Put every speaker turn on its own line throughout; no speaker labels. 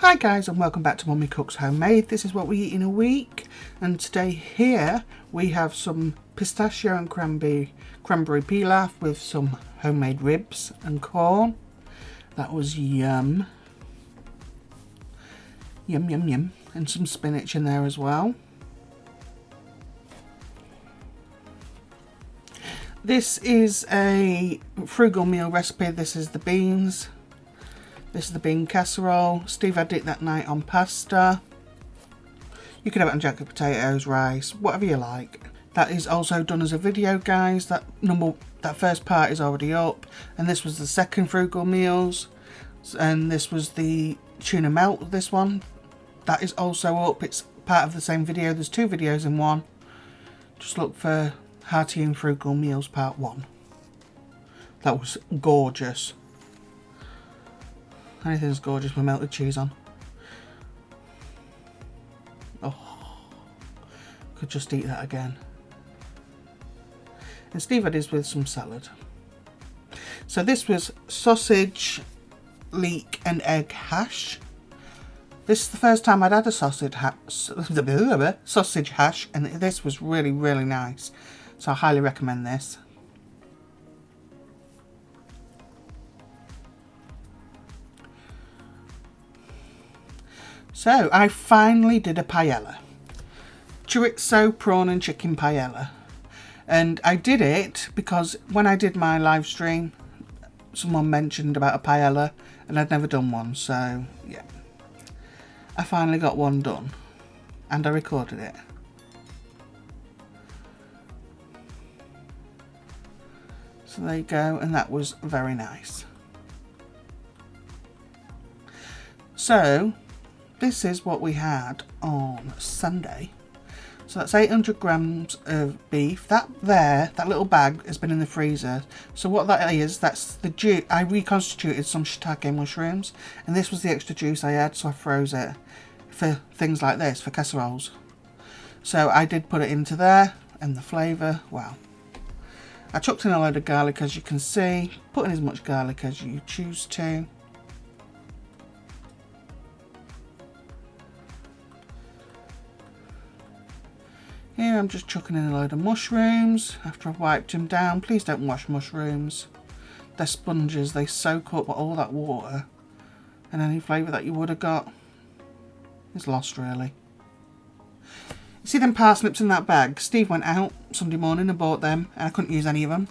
Hi guys, and welcome back to Mummy Cooks Homemade. This is what we eat in a week, and today here we have some pistachio and cranberry pilaf with some homemade ribs and corn. That was yum. Yum yum yum. And some spinach in there as well. This is a frugal meal recipe. This is the beans. This is the bean casserole. Steve had it that night on pasta. You could have it on jacket potatoes, rice, whatever you like. That is also done as a video, guys. That first part is already up. And this was the second frugal meals. And this was the tuna melt, this one. That is also up. It's part of the same video. There's two videos in one. Just look for Hearty and Frugal Meals Part 1. That was gorgeous. Anything's gorgeous with melted cheese on. Oh, could just eat that again. And Steve had his with some salad. So this was sausage, leek and egg hash. This is the first time I'd had a sausage hash, and this was really, really nice. So I highly recommend this. So I finally did a paella. Chorizo, prawn and chicken paella. And I did it because when I did my live stream, someone mentioned about a paella and I'd never done one. So yeah, I finally got one done and I recorded it. So there you go, and that was very nice. So this is what we had on Sunday. So that's 800 grams of beef. That little bag has been in the freezer. So what that is, that's the juice. I reconstituted some shiitake mushrooms, and this was the extra juice I had, so I froze it for things like this, for casseroles. So I did put it into there, and the flavour, wow. I chucked in a load of garlic, as you can see. Put in as much garlic as you choose to. Here I'm just chucking in a load of mushrooms after I've wiped them down. Please don't wash mushrooms. They're sponges, they soak up all that water, and any flavour that you would have got is lost really. You see them parsnips in that bag? Steve went out Sunday morning and bought them, and I couldn't use any of them.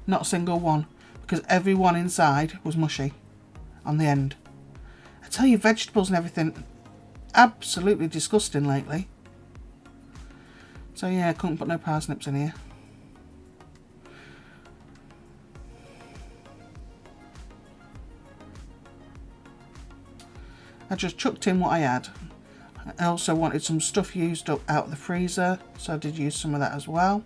Not a single one, because every one inside was mushy on the end. I tell you, vegetables and everything, absolutely disgusting lately. So yeah, I couldn't put no parsnips in here. I just chucked in what I had. I also wanted some stuff used up out of the freezer, so I did use some of that as well.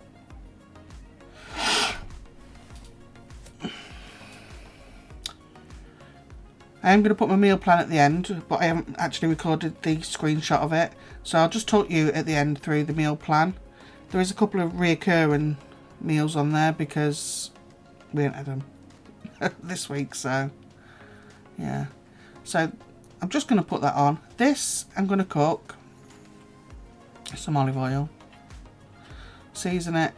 I am going to put my meal plan at the end, but I haven't actually recorded the screenshot of it. So I'll just talk you at the end through the meal plan. There is a couple of reoccurring meals on there because we haven't had them this week, so yeah. So I'm just going to put that on. This I'm going to cook. Some olive oil. Season it.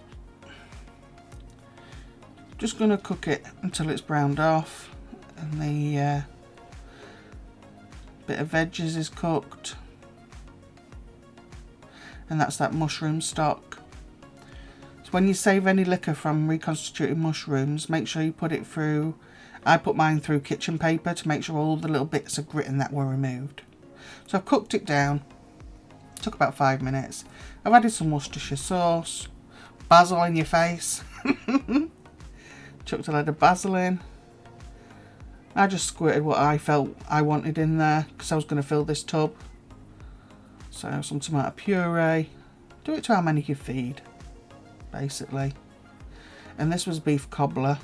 Just going to cook it until it's browned off and the bit of veggies is cooked, and that's that mushroom stock. So when you save any liquor from reconstituted mushrooms, make sure you put it through, I put mine through kitchen paper to make sure all the little bits of grit in that were removed. So I've cooked it down, took about 5 minutes. I've added some Worcestershire sauce, basil in your face, chucked a load of basil in. I just squirted what I felt I wanted in there because I was going to fill this tub. So some tomato puree. Do it to how many you feed, basically. And this was beef cobbler.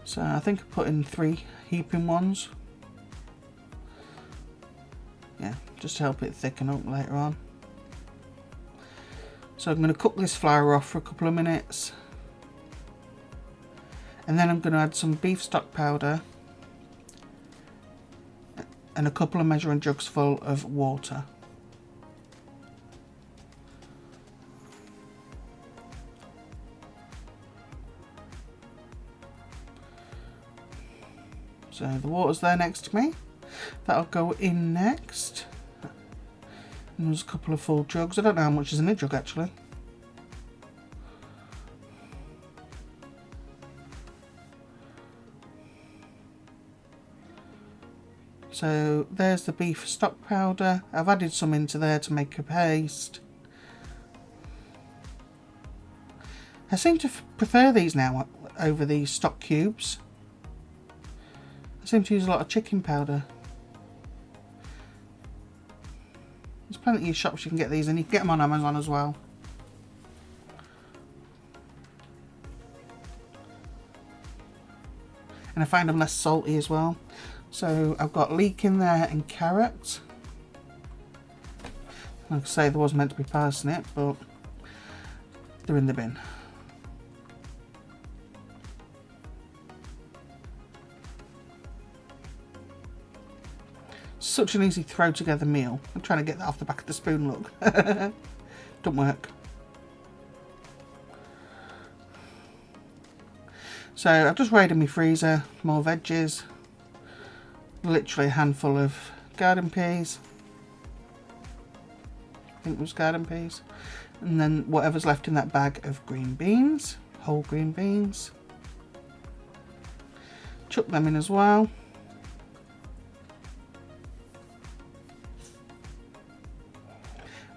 So I think I put in 3 heaping ones. Yeah, just to help it thicken up later on. So I'm going to cook this flour off for a couple of minutes And then I'm going to add some beef stock powder and a couple of measuring jugs full of water. So the water's there next to me. That'll go in next. And there's a couple of full jugs. I don't know how much is in a jug actually. So there's the beef stock powder. I've added some into there to make a paste. I seem to prefer these now over these stock cubes. I seem to use a lot of chicken powder. There's plenty of shops you can get these and you can get them on Amazon as well. And I find them less salty as well. So I've got leek in there and carrot. Like I say, there was meant to be parsnip, but they're in the bin. Such an easy throw together meal. I'm trying to get that off the back of the spoon, look. Don't work. So I've just raided my freezer, more veggies. Literally a handful of garden peas. I think it was garden peas. And then whatever's left in that bag of green beans, whole green beans. Chuck them in as well.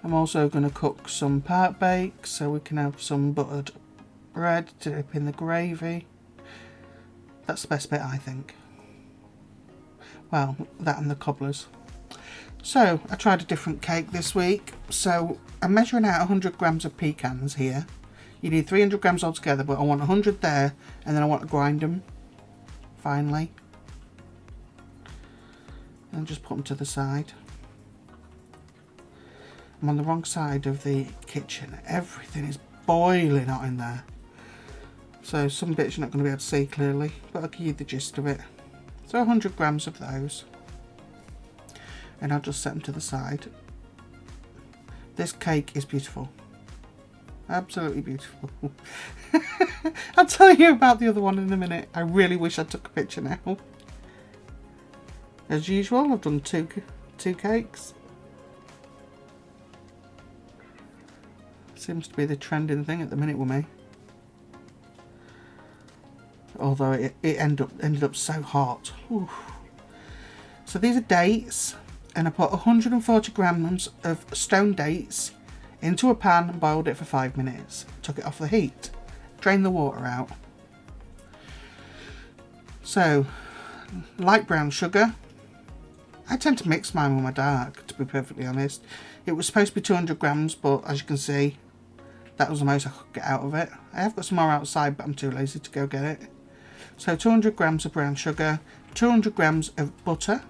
I'm also going to cook some part bake so we can have some buttered bread to dip in the gravy. That's the best bit, I think. Well, that and the cobblers. So I tried a different cake this week. So I'm measuring out 100 grams of pecans here. You need 300 grams altogether, but I want 100 there, and then I want to grind them finely and just put them to the side. I'm on the wrong side of the kitchen. Everything is boiling hot in there. So some bits you're not going to be able to see clearly, but I'll give you the gist of it. So 100 grams of those. And I'll just set them to the side. This cake is beautiful. Absolutely beautiful. I'll tell you about the other one in a minute. I really wish I took a picture now. As usual, I've done two cakes. Seems to be the trending thing at the minute with me. Although it ended up so hot. Ooh. So these are dates, and I put 140 grams of stone dates into a pan and boiled it for 5 minutes. Took it off the heat, drained the water out. So light brown sugar. I tend to mix mine with my dark, to be perfectly honest. It was supposed to be 200 grams, but as you can see, that was the most I could get out of it. I have got some more outside, but I'm too lazy to go get it. So 200 grams of brown sugar, 200 grams of butter.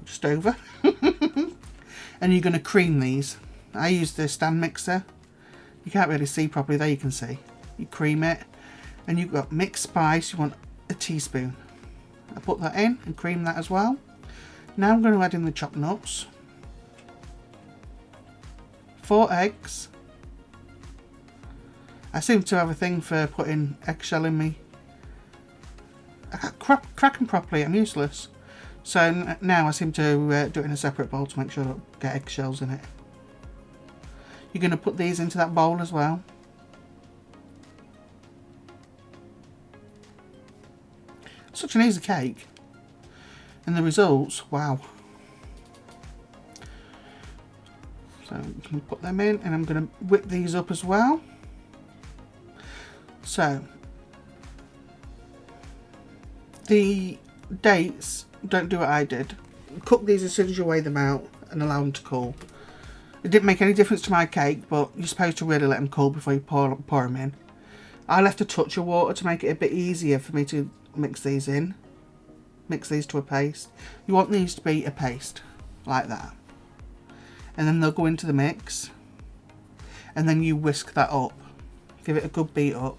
Just over. And you're going to cream these. I use the stand mixer. You can't really see properly, there you can see. You cream it, and you've got mixed spice, you want a teaspoon. I put that in and cream that as well. Now I'm going to add in the chopped nuts. 4 eggs. I seem to have a thing for putting eggshell in me. I can't crack them properly, I'm useless. So now I seem to do it in a separate bowl to make sure I don't get eggshells in it. You're going to put these into that bowl as well. Such an easy cake. And the results, wow. So I'm going to put them in, and I'm going to whip these up as well. So the dates, don't do what I did. Cook these as soon as you weigh them out and allow them to cool. It didn't make any difference to my cake, but you're supposed to really let them cool before you pour them in. I left a touch of water to make it a bit easier for me to mix these in. Mix these to a paste. You want these to be a paste, like that. and then they'll go into the mix, and then you whisk that up, give it a good beat up.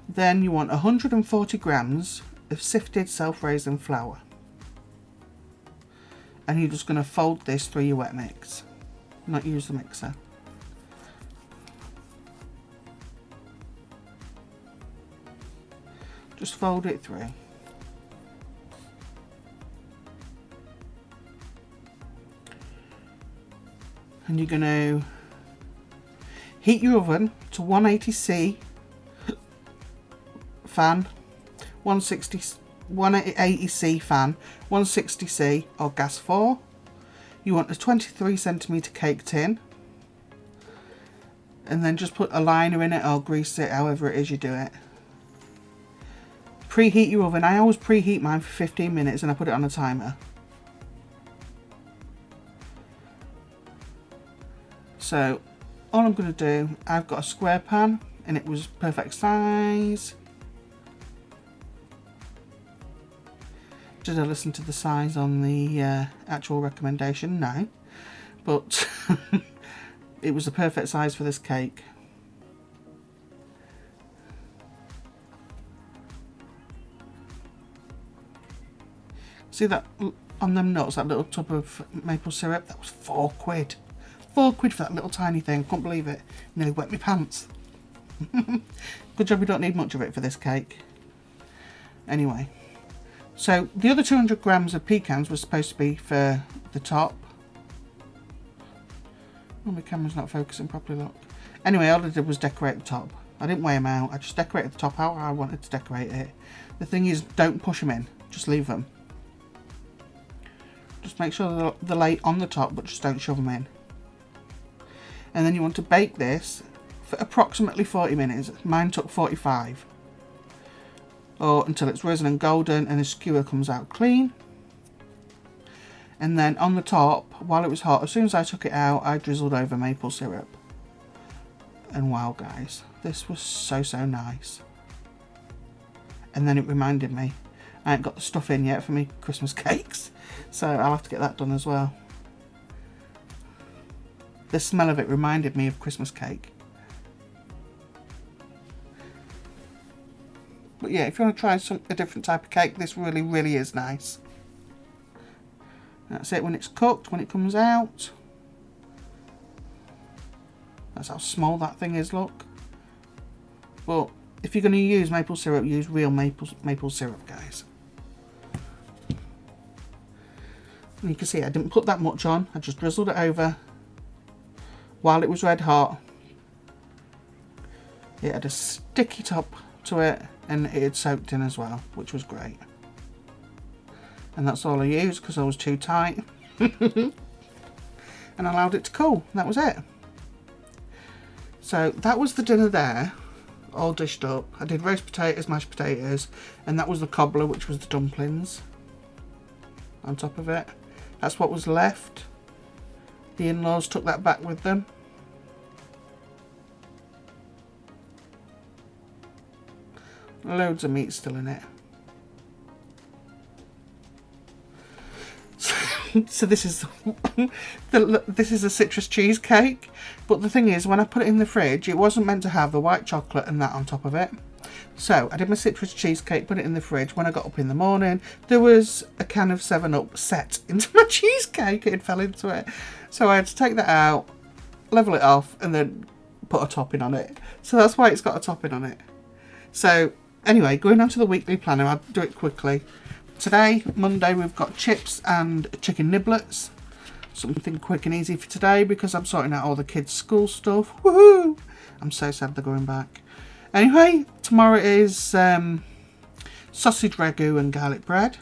Then you want 140 grams of sifted self-raising flour, and you're just going to fold this through your wet mix, not use the mixer. Just fold it through. And you're going to heat your oven to 180C fan, 180C fan, 160C or gas 4. You want a 23cm cake tin, and then just put a liner in it or grease it, however it is you do it. Preheat your oven. I always preheat mine for 15 minutes and I put it on a timer. So all I'm going to do, I've got a square pan and it was perfect size. Did I listen to the size on the actual recommendation? No, but it was the perfect size for this cake. See that on them nuts, that little tub of maple syrup? That was £4. £4 for that little tiny thing. Couldn't believe it. Nearly wet my pants. Good job we don't need much of it for this cake. Anyway, so the other 200 grams of pecans was supposed to be for the top. Oh, my camera's not focusing properly, look. Anyway, all I did was decorate the top. I didn't weigh them out. I just decorated the top how I wanted to decorate it. The thing is, don't push them in. Just leave them. Just make sure they're lay on the top, but just don't shove them in. And then you want to bake this for approximately 40 minutes. Mine took 45. Or until it's risen and golden and the skewer comes out clean. And then on the top, while it was hot, as soon as I took it out, I drizzled over maple syrup. And wow, guys, this was so nice. And then it reminded me, I ain't got the stuff in yet for me Christmas cakes, so I'll have to get that done as well. The smell of it reminded me of Christmas cake. But yeah, if you want to try a different type of cake, this really is nice. That's it when it's cooked, when it comes out. That's how small that thing is, look. But if you're going to use maple syrup, use real maple syrup, guys. And you can see I didn't put that much on. I just drizzled it over while it was red hot. It had a sticky top to it and it had soaked in as well, which was great. And that's all I used because I was too tight. And I allowed it to cool. That was it. So that was the dinner there, all dished up. I did roast potatoes, mashed potatoes, and that was the cobbler, which was the dumplings on top of it. That's what was left. The in-laws took that back with them. Loads of meat still in it. So this is this is a citrus cheesecake, but the thing is, when I put it in the fridge, it wasn't meant to have the white chocolate and that on top of it. So I did my citrus cheesecake, put it in the fridge. When I got up in the morning, there was a can of 7-Up set into my cheesecake. It fell into it, so I had to take that out, level it off, and then put a topping on it. So that's why it's got a topping on it. So anyway, going on to the weekly planner, I'll do it quickly. Today, Monday, we've got chips and chicken niblets. Something quick and easy for today because I'm sorting out all the kids' school stuff. Woohoo! I'm so sad they're going back. Anyway, tomorrow is sausage ragu and garlic bread.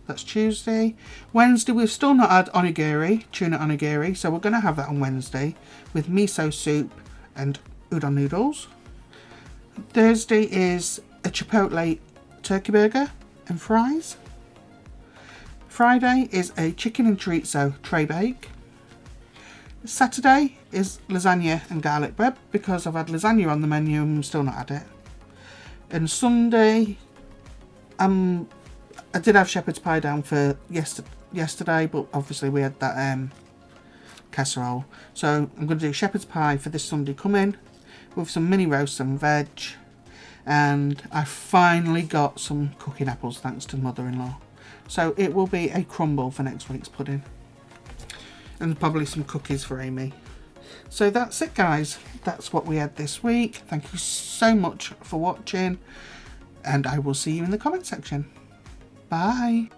That's Tuesday. Wednesday, we've still not had onigiri, tuna onigiri, so we're going to have that on Wednesday with miso soup and udon noodles. Thursday is a chipotle turkey burger and fries. Friday is a chicken and chorizo tray bake. Saturday is lasagna and garlic bread because I've had lasagna on the menu and still not had it. And Sunday, I did have shepherd's pie down for yesterday, but obviously we had that casserole. So I'm going to do shepherd's pie for this Sunday coming with some mini roast and veg. And I finally got some cooking apples thanks to mother-in-law. So it will be a crumble for next week's pudding. And probably some cookies for Amy. So that's it, guys. That's what we had this week. Thank you so much for watching. And I will see you in the comment section. Bye.